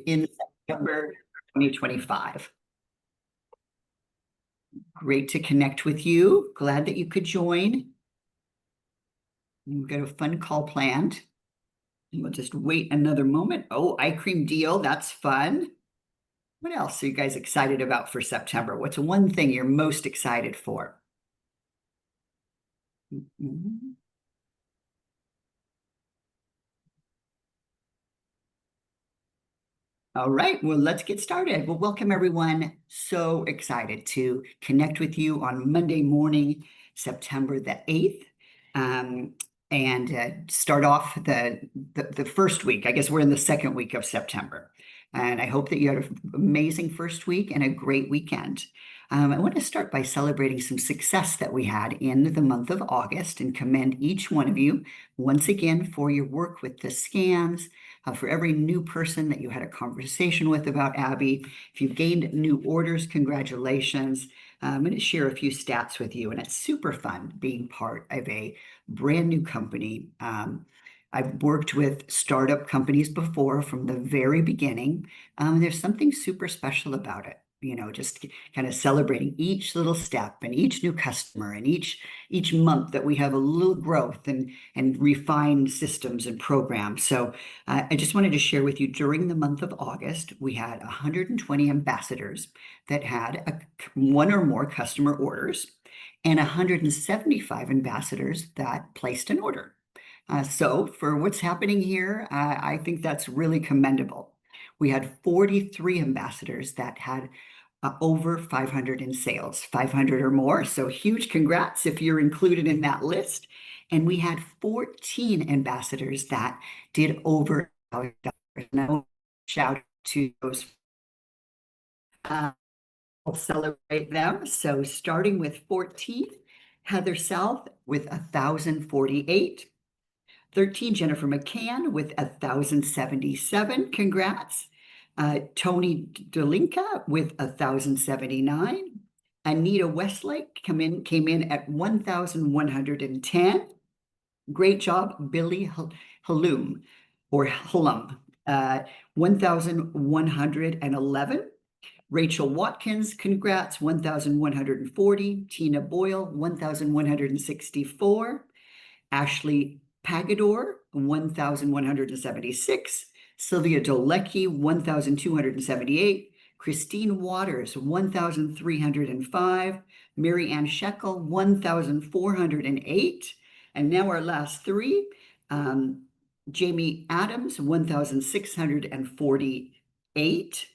in September 2025. Great to connect with you. Glad that you could join. We've got a fun call planned. We'll just wait another moment. Oh, eye cream deal. That's fun. What else are you guys excited about for September? What's one thing you're most excited for? Mhm. All right, well, let's get started. Well, welcome everyone. So excited to connect with you on Monday morning, September the 8th, and start off the first week. I guess we're in the second week of September. And I hope that you had an amazing first week and a great weekend. I want to start by celebrating some success that we had in the month of August and commend each one of you once again for your work with the scams. For every new person that you had a conversation with about Abbi, if you gained new orders, congratulations. I'm going to share a few stats with you, and it's super fun being part of a brand new company. I've worked with startup companies before from the very beginning. There's something super special about it. Just kind of celebrating each little step and each new customer and each month that we have a little growth and refined systems and programs. So I just wanted to share with you during the month of August, we had 120 ambassadors that had one or more customer orders and 175 ambassadors that placed an order. So for what's happening here, I think that's really commendable. We had 43 ambassadors that had over 500 in sales, 500 or more. So huge congrats if you're included in that list. And we had 14 ambassadors that did over $1,000. Now, shout out to those. I'll celebrate them. So starting with 14, Heather South with 1,048. 13, Jennifer McCann with 1,077. Congrats. Tony Delinka with 1,079. Anita Westlake came in at 1,110. Great job, Billy Halum or Hullum, 1,111. Rachel Watkins, congrats, 1,140. Tina Boyle, 1,164. Ashley Pagador, 1,176. Sylvia Dolecki, 1,278. Christine Waters, 1,305. Mary Ann Shekel, 1,408. And now our last three, Jamie Adams, 1,648.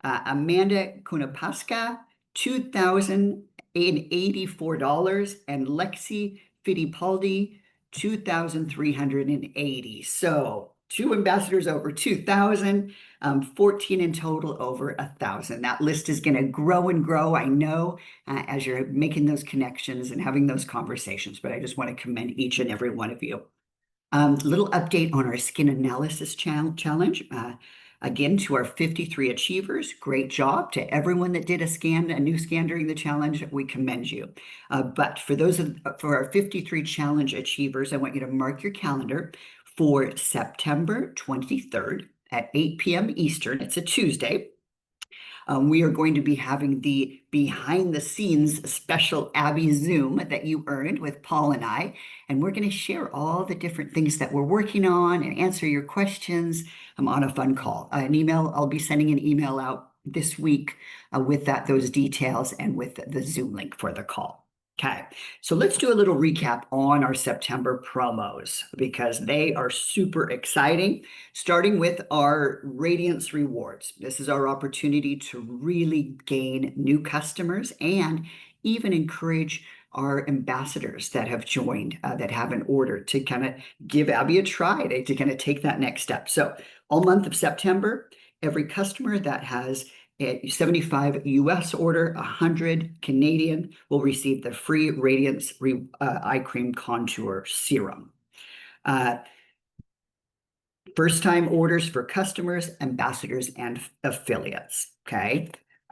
Amanda Kunapaska, $2,084. And Lexi Fittipaldi, 2,380. So 2 ambassadors over 2,000, 14 in total over 1,000. That list is going to grow and grow, I know, as you're making those connections and having those conversations, but I just want to commend each and every one of you. Little update on our skin analysis challenge. Again, to our 53 achievers, great job. To everyone that did a new scan during the challenge, we commend you. But for our 53 challenge achievers, I want you to mark your calendar for September 23rd at 8 p.m. Eastern. It's a Tuesday. We are going to be having the behind the scenes special Abbi Zoom that you earned with Paul and I. And we're going to share all the different things that we're working on and answer your questions on a fun call. I'll be sending an email out this week with those details and with the Zoom link for the call. Okay, so let's do a little recap on our September promos because they are super exciting, starting with our Radiance Rewards. This is our opportunity to really gain new customers and even encourage our ambassadors that have joined, that have an order to kind of give Abbi a try, to kind of take that next step. So all month of September, every customer that has a 75 US order, 100 Canadian will receive the free Radiance Eye Cream Contour Serum. First time orders for customers, ambassadors, and affiliates, okay?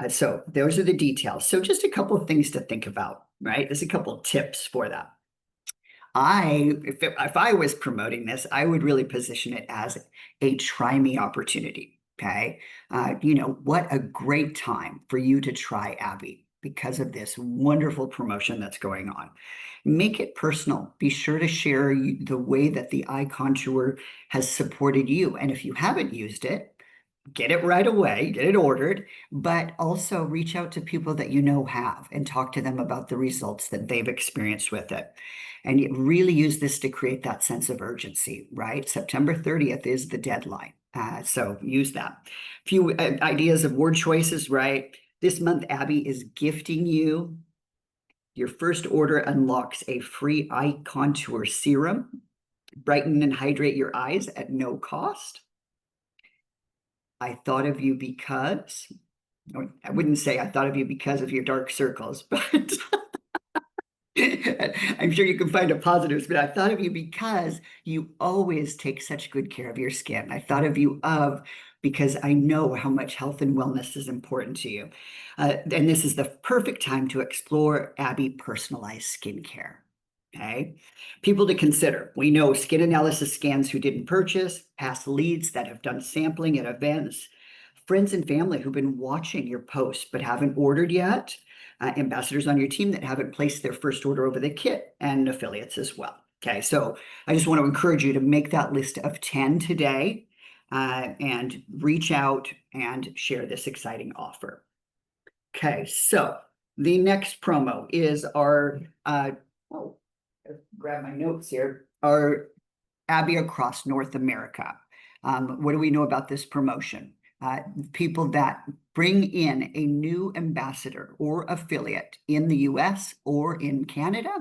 So those are the details. So just a couple of things to think about, right? There's a couple of tips for that. If I was promoting this, I would really position it as a try me opportunity. Okay. You know, what a great time for you to try Abbi because of this wonderful promotion that's going on. Make it personal. Be sure to share the way that the eye contour has supported you. And if you haven't used it, get it right away, get it ordered, but also reach out to people that you know have and talk to them about the results that they've experienced with it. And you really use this to create that sense of urgency, right? September 30th is the deadline. So use that. A few ideas of word choices, right? This month, Abbi is gifting you. Your first order unlocks a free eye contour serum. Brighten and hydrate your eyes at no cost. I thought of you because, I wouldn't say I thought of you because of your dark circles, but I'm sure you can find a positives, but I thought of you because you always take such good care of your skin. I thought of you because I know how much health and wellness is important to you. And this is the perfect time to explore Abbi personalized skincare. Okay. People to consider. We know skin analysis scans who didn't purchase, past leads that have done sampling at events, friends and family who've been watching your posts but haven't ordered yet, ambassadors on your team that haven't placed their first order over the kit, and affiliates as well. Okay, so I just want to encourage you to make that list of 10 today and reach out and share this exciting offer. Okay, so the next promo is our, grab my notes here, our Abbi across North America. What do we know about this promotion? People that bring in a new ambassador or affiliate in the US or in Canada,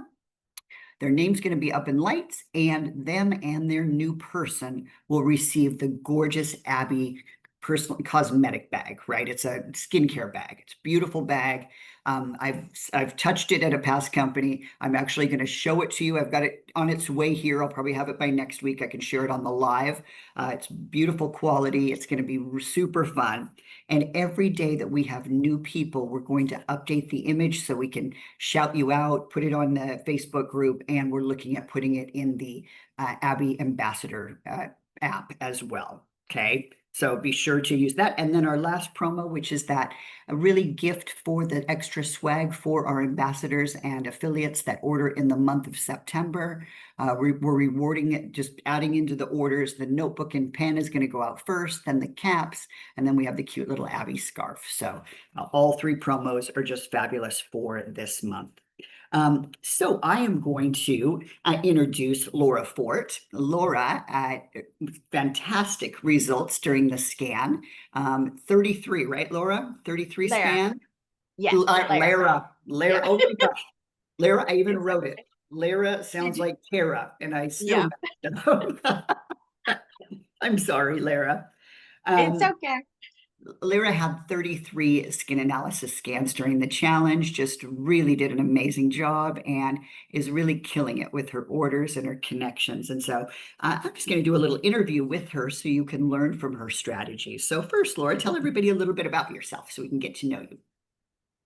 their name's going to be up in lights, and them and their new person will receive the gorgeous Abbi personal cosmetic bag, right? It's a skincare bag. It's a beautiful bag. I've touched it at a past company. I'm actually going to show it to you. I've got it on its way here. I'll probably have it by next week. I can share it on the live. It's beautiful quality. It's going to be super fun. And every day that we have new people, we're going to update the image so we can shout you out, put it on the Facebook group, and we're looking at putting it in the Abbi Ambassador app as well. Okay. So be sure to use that. And then our last promo, which is that a really gift for the extra swag for our ambassadors and affiliates that order in the month of September. We're rewarding it, just adding into the orders. The notebook and pen is going to go out first, then the caps, and then we have the cute little Abbi scarf. So all three promos are just fabulous for this month. So I am going to introduce Laura Fort. Laura, fantastic results during the scan. 33, right, Laura? 33 Lara. scan? Yes, Lara. Yeah. Oh my gosh. Lara, I even wrote it. Lara sounds like Tara, and I still messed up. I'm sorry, Lara. It's okay. Lara had 33 skin analysis scans during the challenge, just really did an amazing job and is really killing it with her orders and her connections. And so I'm just going to do a little interview with her so you can learn from her strategies. So first, Laura, tell everybody a little bit about yourself so we can get to know you.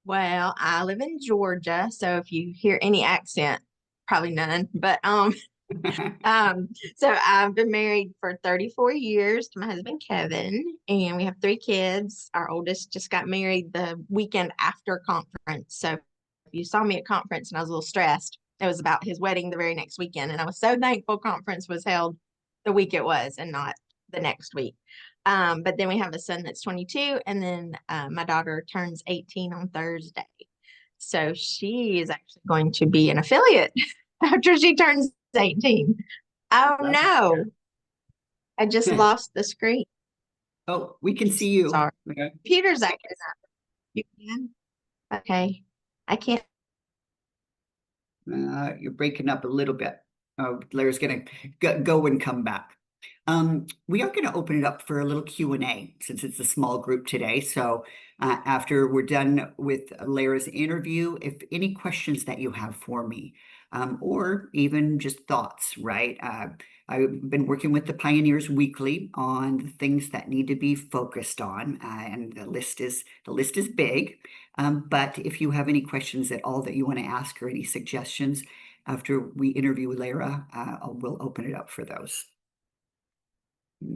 Well, I live in Georgia, so if you hear any accent, probably none. But so I've been married for 34 years to my husband Kevin, and we have 3 kids. Our oldest just got married the weekend after conference. So if you saw me at conference and I was a little stressed, it was about his wedding the very next weekend. And I was so thankful conference was held the week it was and not the next week. But then we have a son that's 22, and then my daughter turns 18 on Thursday. So she is actually going to be an affiliate after she turns 18. Oh no, I just lost the screen. Oh, we can see you. Sorry. Okay. Computer's acting up. You can? Okay. I can't. You're breaking up a little bit. Oh, Lara's going to go and come back. We are going to open it up for a little Q&A since it's a small group today. So after we're done with Lara's interview, if any questions that you have for me, or even just thoughts, right? I've been working with the Pioneers Weekly on the things that need to be focused on, and the list is big. But if you have any questions at all that you want to ask or any suggestions after we interview Lara, we'll open it up for those.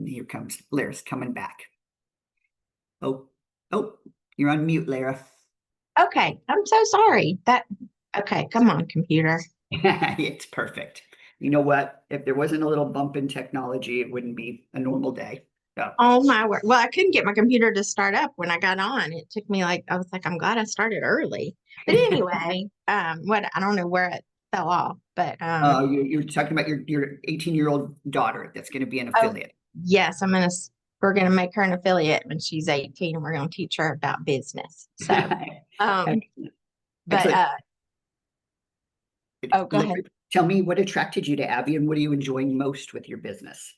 Here comes Lara's coming back. Oh, oh, you're on mute, Lara. Okay, I'm so sorry. Okay, come on, computer. It's perfect. You know what? If there wasn't a little bump in technology, it wouldn't be a normal day. So, Oh my word. Well, I couldn't get my computer to start up when I got on. It took me like, I was like, I'm glad I started early. But anyway, what I don't know where it fell off, but you're talking about your 18-year-old daughter that's going to be an oh affiliate. yes, we're gonna make her an affiliate when she's 18 and we're gonna teach her about business. So um, Excellent. but Excellent. oh, go ahead. Tell me what attracted you to Abby and what are you enjoying most with your business?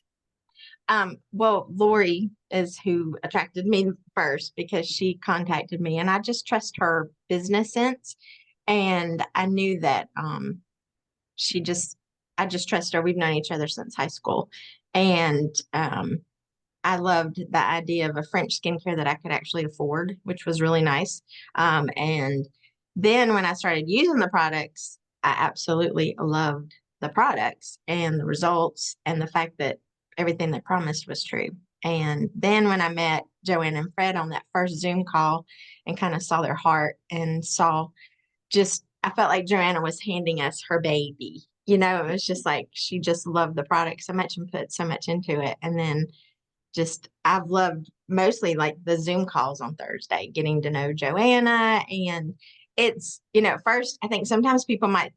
Well, Lori is who attracted me first because she contacted me and I just trust her business sense. And I knew that she just I just trust her. We've known each other since high school. And I loved the idea of a French skincare that I could actually afford, which was really nice. And then when I started using the products, I absolutely loved the products and the results and the fact that everything they promised was true. And then when I met Joanna and Fred on that first Zoom call and kind of saw their heart and saw just, I felt like Joanna was handing us her baby. It was just like she just loved the product so much and put so much into it. And then just I've loved mostly like the Zoom calls on Thursday, getting to know Joanna. And it's, at first, I think sometimes people might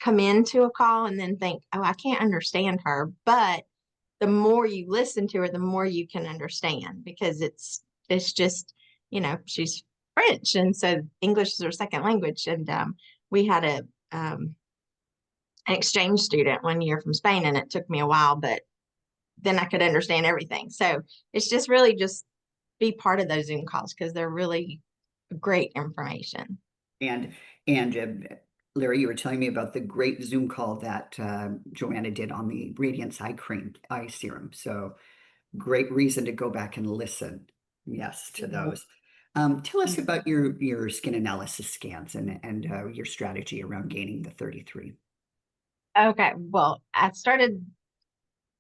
come into a call and then think, oh, I can't understand her. But the more you listen to her, the more you can understand because it's just, she's French. And so English is her second language. And we had an exchange student one year from Spain, and it took me a while, but then I could understand everything. So it's just really just be part of those Zoom calls because they're really great information. And Larry, you were telling me about the great Zoom call that Joanna did on the Radiance eye serum. So great reason to go back and listen. Yes, to those. Tell us about your skin analysis scans and your strategy around gaining the 33. Okay. Well, I started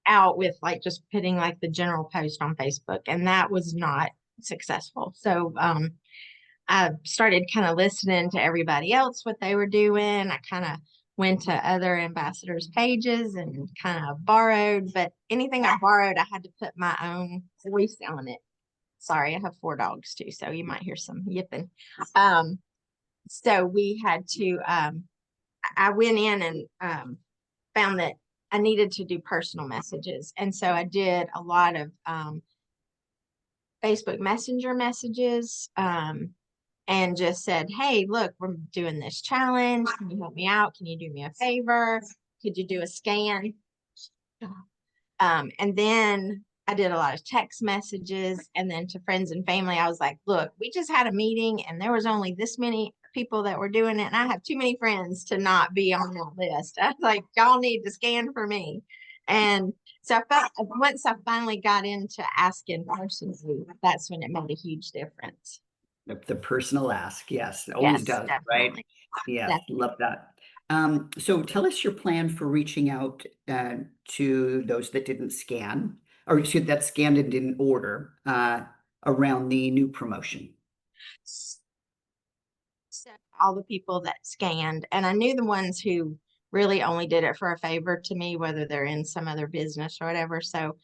out with like just putting like the general post on Facebook, and that was not successful. So I started kind of listening to everybody else, what they were doing. I kind of went to other ambassadors' pages and kind of borrowed, but anything I borrowed, I had to put my own voice on it. Sorry, I have 4 dogs too, so you might hear some yipping. Um, so we had to, I went in and found that I needed to do personal messages. And so I did a lot of Facebook Messenger messages. And just said, hey, look, we're doing this challenge. Can you help me out? Can you do me a favor? Could you do a scan? And then I did a lot of text messages. And then to friends and family, I was like, look, we just had a meeting and there was only this many people that were doing it. And I have too many friends to not be on that list. I was like, y'all need to scan for me. And so I felt once I finally got into asking personally, that's when it made a huge difference. The personal ask, yes, it always Yes, does, right? definitely. Yes, Definitely. love that. So tell us your plan for reaching out to those that didn't scan, or that scanned and didn't order around the new promotion. So all the people that scanned, and I knew the ones who really only did it for a favor to me, whether they're in some other business or whatever. So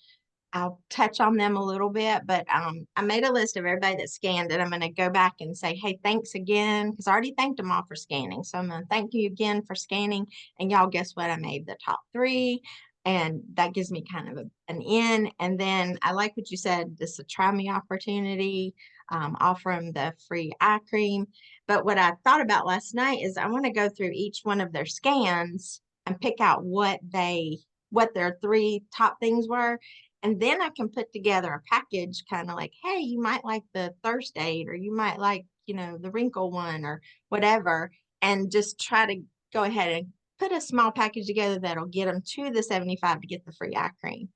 I'll touch on them a little bit, but I made a list of everybody that scanned and I'm going to go back and say, hey, thanks again, because I already thanked them all for scanning. So I'm going to thank you again for scanning. And y'all, guess what? I made the top 3. And that gives me kind of an in. And then I like what you said, this is a try me opportunity, offer them the free eye cream. But what I thought about last night is I want to go through each one of their scans and pick out what their 3 top things were. And then I can put together a package kind of like, hey, you might like the thirst aid, or you might like, the wrinkle one or whatever, and just try to go ahead and put a small package together that'll get them to the 75 to get the free eye cream.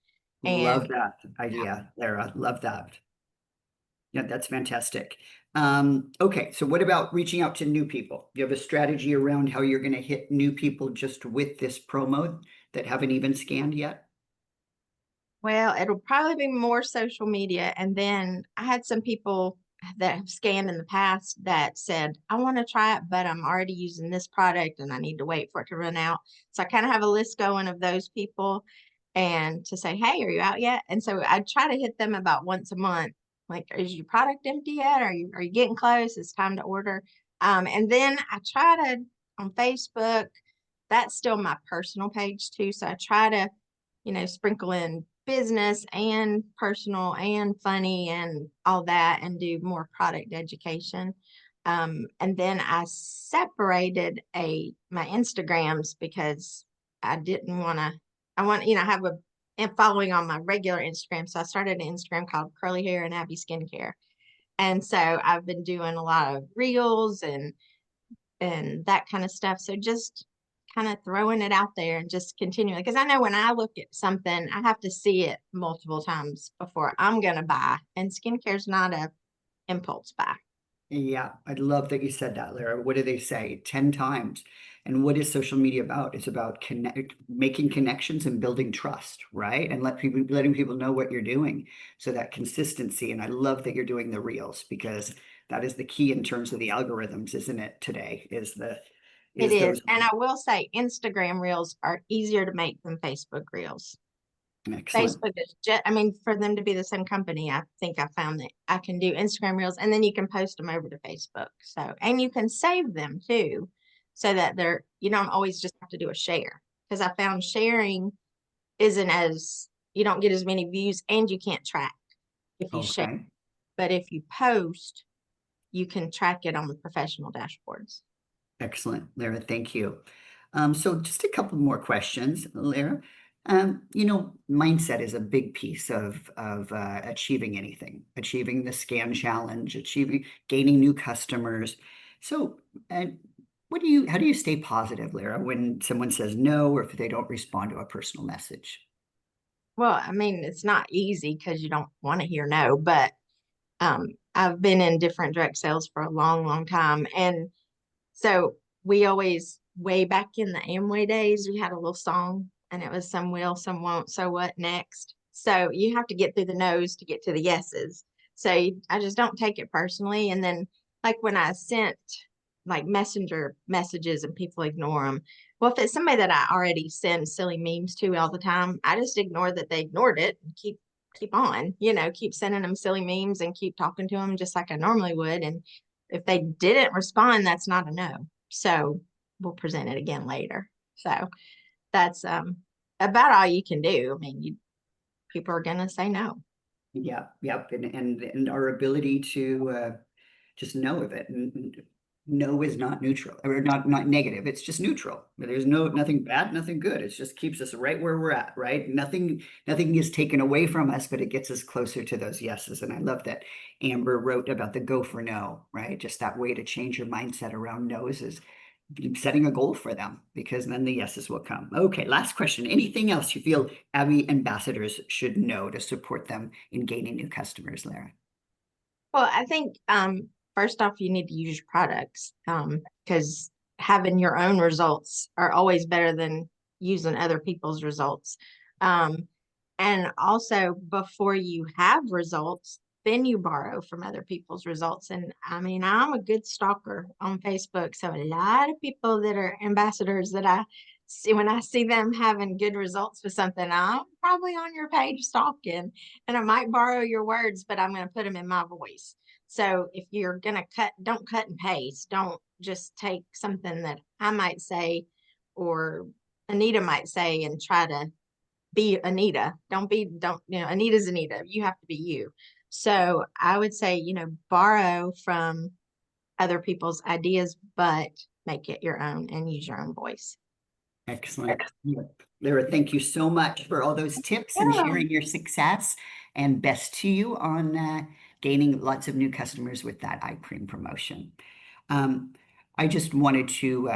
Love And that idea, Lara. Love that. Yeah, that's fantastic. Okay, so what about reaching out to new people? Do you have a strategy around how you're going to hit new people just with this promo that haven't even scanned yet? well, it'll probably be more social media. And then I had some people that have scanned in the past that said, I want to try it, but I'm already using this product and I need to wait for it to run out. So I kind of have a list going of those people and to say, hey, are you out yet? And so I try to hit them about once a month. Like, is your product empty yet? Are you getting close? It's time to order. And then I try to on Facebook, that's still my personal page too. So I try to, sprinkle in business and personal and funny and all that and do more product education. And then I separated my Instagrams because I didn't want to, have a following on my regular Instagram. So I started an Instagram called Curly Hair and Abbi Skincare. And so I've been doing a lot of reels and that kind of stuff. So just kind of throwing it out there and just continuing because I know when I look at something, I have to see it multiple times before I'm going to buy. And skincare is not a impulse buy. Yeah, I love that you said that, Lara. What do they say? 10 times. And what is social media about? It's about making connections and building trust, right? And letting people know what you're doing. So that consistency. And I love that you're doing the reels because that is the key in terms of the algorithms, isn't it, today? It Is is. those And I will say Instagram reels are easier to make than Facebook reels. excellent. Facebook is just, I mean, for them to be the same company, I think I found that I can do Instagram reels and then you can post them over to Facebook. So, and you can save them too, so that they're, you don't always just have to do a share. Because I found sharing isn't as, you don't get as many views and you can't track if you share. Okay. But if you post, you can track it on the professional dashboards. Excellent, Lara. Thank you. So just a couple more questions, Lara. Mindset is a big piece of achieving anything, achieving the scan challenge, gaining new customers. So, how do you stay positive, Lara, when someone says no or if they don't respond to a personal message? Well, I mean, it's not easy because you don't want to hear no, but I've been in different direct sales for a long, long time. And so we always, way back in the Amway days, we had a little song and it was some will, some won't, so what next? So you have to get through the no's to get to the yeses. So I just don't take it personally. And then, like when I sent like messenger messages and people ignore them. Well, if it's somebody that I already send silly memes to all the time, I just ignore that they ignored it and keep on, keep sending them silly memes and keep talking to them just like I normally would. And if they didn't respond, that's not a no. So we'll present it again later. So that's about all you can do. I mean, people are gonna say no. Yeah, yep, and our ability to just know of it. And no is not neutral or not negative. It's just neutral. There's nothing bad, nothing good. It just keeps us right where we're at, right? Nothing is taken away from us, but it gets us closer to those yeses. And I love that Amber wrote about the go for no, right? Just that way to change your mindset around no's is setting a goal for them because then the yeses will come. Okay, last question. Anything else you feel Abbi ambassadors should know to support them in gaining new customers, Lara? Well, I think first off, you need to use your products because having your own results are always better than using other people's results. Um, and also, before you have results, then you borrow from other people's results. And I mean, I'm a good stalker on Facebook. So a lot of people that are ambassadors that I see, when I see them having good results with something, I'm probably on your page stalking and I might borrow your words, but I'm going to put them in my voice. So if you're going to don't cut and paste. Don't just take something that I might say or Anita might say and try to be Anita. Anita's Anita. You have to be you. So I would say, borrow from other people's ideas, but make it your own and use your own voice. Excellent. Lara, thank you so much for all those tips and Yeah. sharing your success. And best to you on gaining lots of new customers with that eye cream promotion. Um, I just wanted to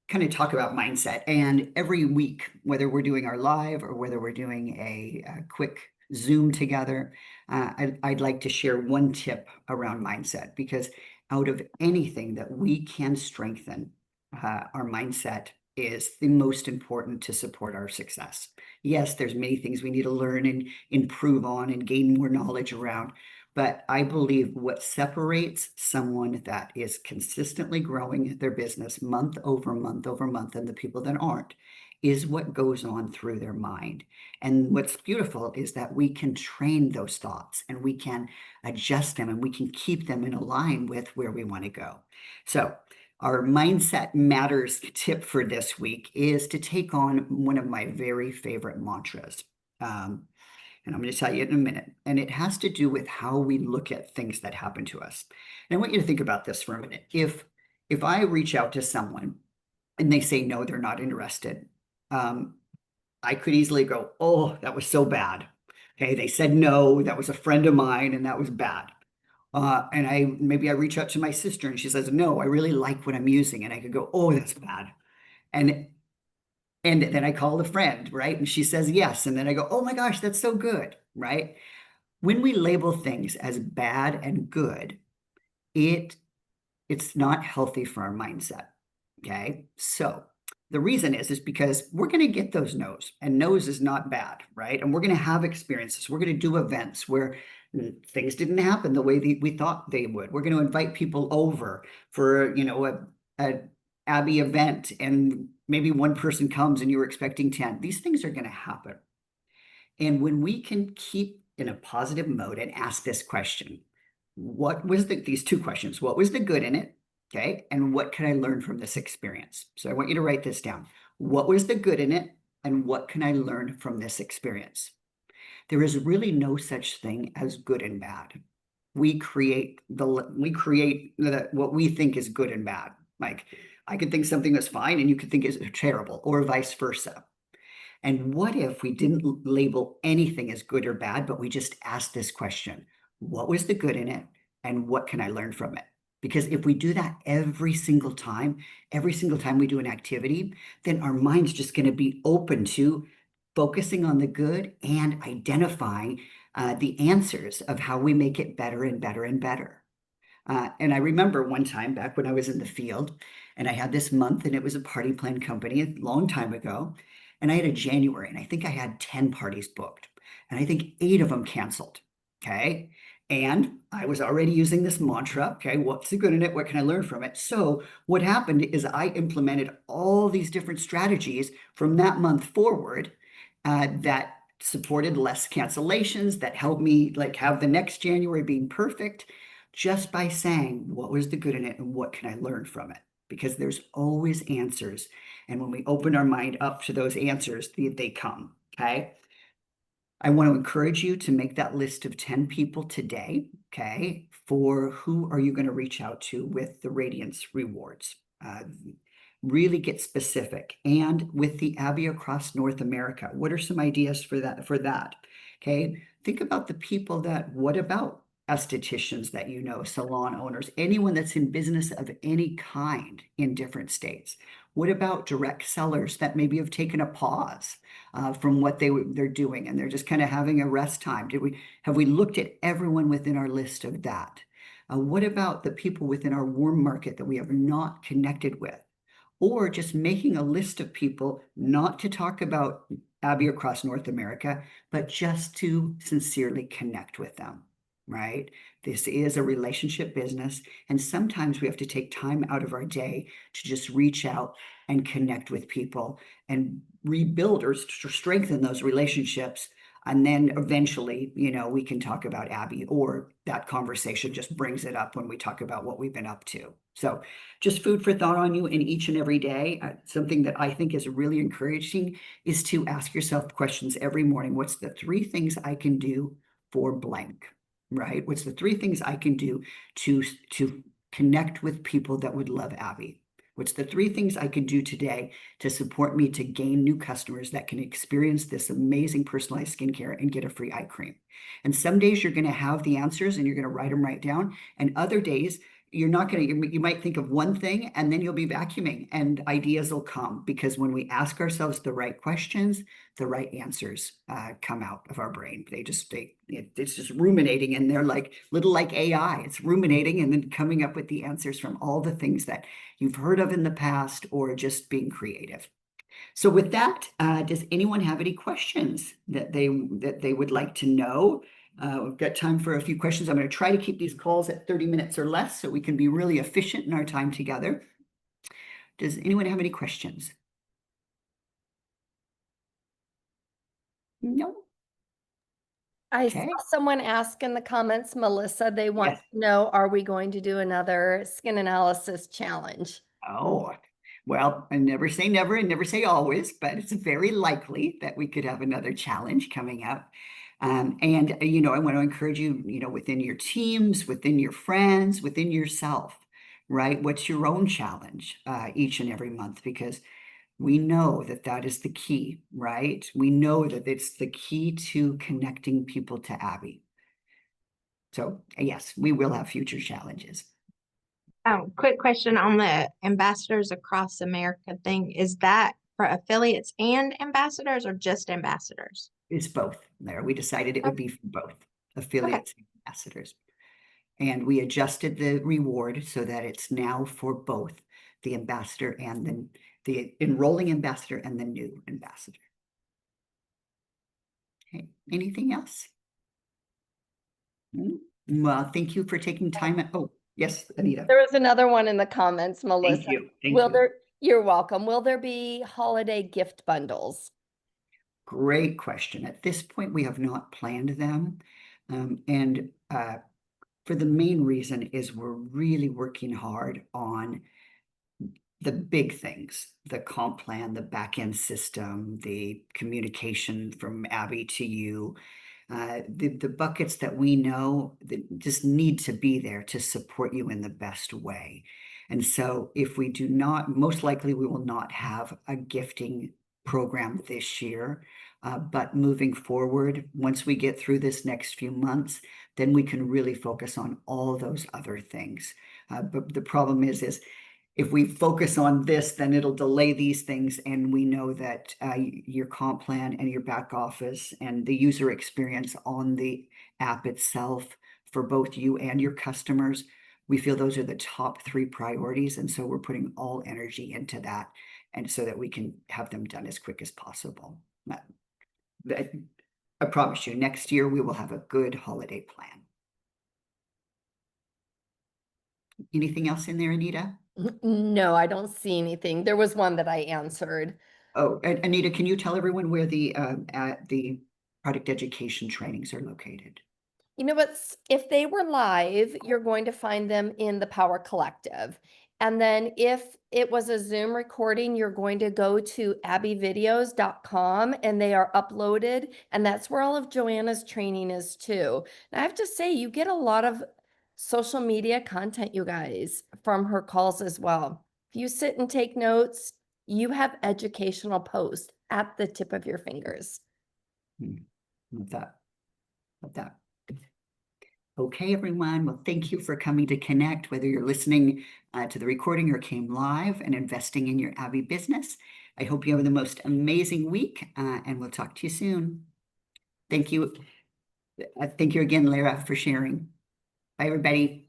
kind of talk about mindset. And every week, whether we're doing our live or whether we're doing a quick Zoom together, I'd like to share one tip around mindset because out of anything that we can strengthen, our mindset is the most important to support our success. Yes, there's many things we need to learn and improve on and gain more knowledge around, But I believe what separates someone that is consistently growing their business month over month over month and the people that aren't is what goes on through their mind. And what's beautiful is that we can train those thoughts and we can adjust them and we can keep them in a line with where we want to go. So our mindset matters tip for this week is to take on one of my very favorite mantras. And I'm going to tell you in a minute. And it has to do with how we look at things that happen to us. And I want you to think about this for a minute. If I reach out to someone and they say no, they're not interested, I could easily go, oh, that was so bad. Okay, they said no, that was a friend of mine, and that was bad. And maybe I reach out to my sister and she says, no, I really like what I'm using. And I could go, oh, that's bad. And and then I call a friend, right? And she says yes. And then I go, oh my gosh, that's so good, right? When we label things as bad and good, it's not healthy for our mindset. Okay. So the reason is because we're going to get those no's, and no's is not bad, right? And we're going to have experiences. We're going to do events where things didn't happen the way we thought they would. We're going to invite people over for, a Abbi event, and maybe one person comes and you were expecting 10. These things are going to happen. And when we can keep in a positive mode and ask this question, these two questions, what was the good in it? Okay. And what can I learn from this experience? So I want you to write this down. What was the good in it? And what can I learn from this experience? There is really no such thing as good and bad. We create what we think is good and bad. Like I could think something was fine and you could think is terrible, or vice versa. And what if we didn't label anything as good or bad, but we just asked this question, what was the good in it? And what can I learn from it? Because if we do that every single time we do an activity, then our mind's just going to be open to focusing on the good and identifying the answers of how we make it better and better and better. And I remember one time back when I was in the field and I had this month, and it was a party plan company a long time ago. And I had a January, and I think I had 10 parties booked, and I think 8 of them canceled. Okay. And I was already using this mantra. Okay. What's the good in it? What can I learn from it? So what happened is I implemented all these different strategies from that month forward that supported less cancellations, that helped me like have the next January being perfect, just by saying, what was the good in it and what can I learn from it? Because there's always answers. And when we open our mind up to those answers, they come. Okay. I want to encourage you to make that list of 10 people today. Okay. For who are you going to reach out to with the Radiance Rewards? Really get specific. And with the Abbi across North America, what are some ideas for that? Okay. Think about the people what about estheticians that salon owners, anyone that's in business of any kind in different states? What about direct sellers that maybe have taken a pause from what they're doing and they're just kind of having a rest time? Have we looked at everyone within our list of that? What about the people within our warm market that we have not connected with? Or just making a list of people, not to talk about Abbi across North America, but just to sincerely connect with them, right? This is a relationship business, and sometimes we have to take time out of our day to just reach out and connect with people and rebuild or strengthen those relationships. And then eventually, we can talk about Abbi, or that conversation just brings it up when we talk about what we've been up to. So just food for thought on you in each and every day. Something that I think is really encouraging is to ask yourself questions every morning. What's the 3 things I can do for blank, right? What's the 3 things I can do to connect with people that would love Abbi? What's the 3 things I can do today to support me to gain new customers that can experience this amazing personalized skincare and get a free eye cream? And some days you're going to have the answers and you're going to write them right down. And other days you're not going to, you might think of one thing and then you'll be vacuuming and ideas will come, because when we ask ourselves the right questions, the right answers come out of our brain. It's just ruminating, and they're like AI. It's ruminating and then coming up with the answers from all the things that you've heard of in the past, or just being creative. So with that, does anyone have any questions that they would like to know? We've got time for a few questions. I'm going to try to keep these calls at 30 minutes or less so we can be really efficient in our time together. Does anyone have any questions? No? I Okay. saw someone ask in the comments, Melissa, they want Yes. to know, are we going to do another skin analysis challenge? Oh, well, I never say never and never say always, but it's very likely that we could have another challenge coming up. And, I want to encourage you, within your teams, within your friends, within yourself, right? What's your own challenge each and every month? Because we know that that is the key, right? We know that it's the key to connecting people to Abbi. So, yes, we will have future challenges. Quick question on the Ambassadors Across America thing. Is that for affiliates and ambassadors or just ambassadors? It's both there. We decided it would be for both affiliates and ambassadors. And we adjusted the reward so that it's now for both the ambassador and then the enrolling ambassador and the new ambassador. Okay, anything else? Well, thank you for taking time. Oh, yes, Anita. There was another one in the comments, Melissa. Thank you. Thank you. You're welcome. Will there be holiday gift bundles? Great question. At this point, we have not planned them. And for the main reason is we're really working hard on the big things, the comp plan, the back end system, the communication from Abbi to you, the buckets that we know that just need to be there to support you in the best way. And so if we do not, most likely we will not have a gifting program this year. But moving forward, once we get through this next few months, then we can really focus on all those other things. But the problem is if we focus on this, then it'll delay these things. And we know that your comp plan and your back office and the user experience on the app itself for both you and your customers, we feel those are the top 3 priorities. And so we're putting all energy into that, and so that we can have them done as quick as possible. I promise you, next year we will have a good holiday plan. Anything else in there, Anita? No, I don't see anything. There was one that I answered. Oh, and Anita, can you tell everyone where the product education trainings are located? You know what? If they were live, you're going to find them in the Power Collective. And then if it was a Zoom recording, you're going to go to abbyvideos.com and they are uploaded. And that's where all of Joanna's training is too. And I have to say, you get a lot of social media content, you guys, from her calls as well. If you sit and take notes, you have educational posts at the tip of your fingers. Love that. Love that. Okay, everyone. Well, thank you for coming to connect, whether you're listening to the recording or came live and investing in your Abbi business. I hope you have the most amazing week, and we'll talk to you soon. Thank you. Thank you again, Lara, for sharing. Bye, everybody.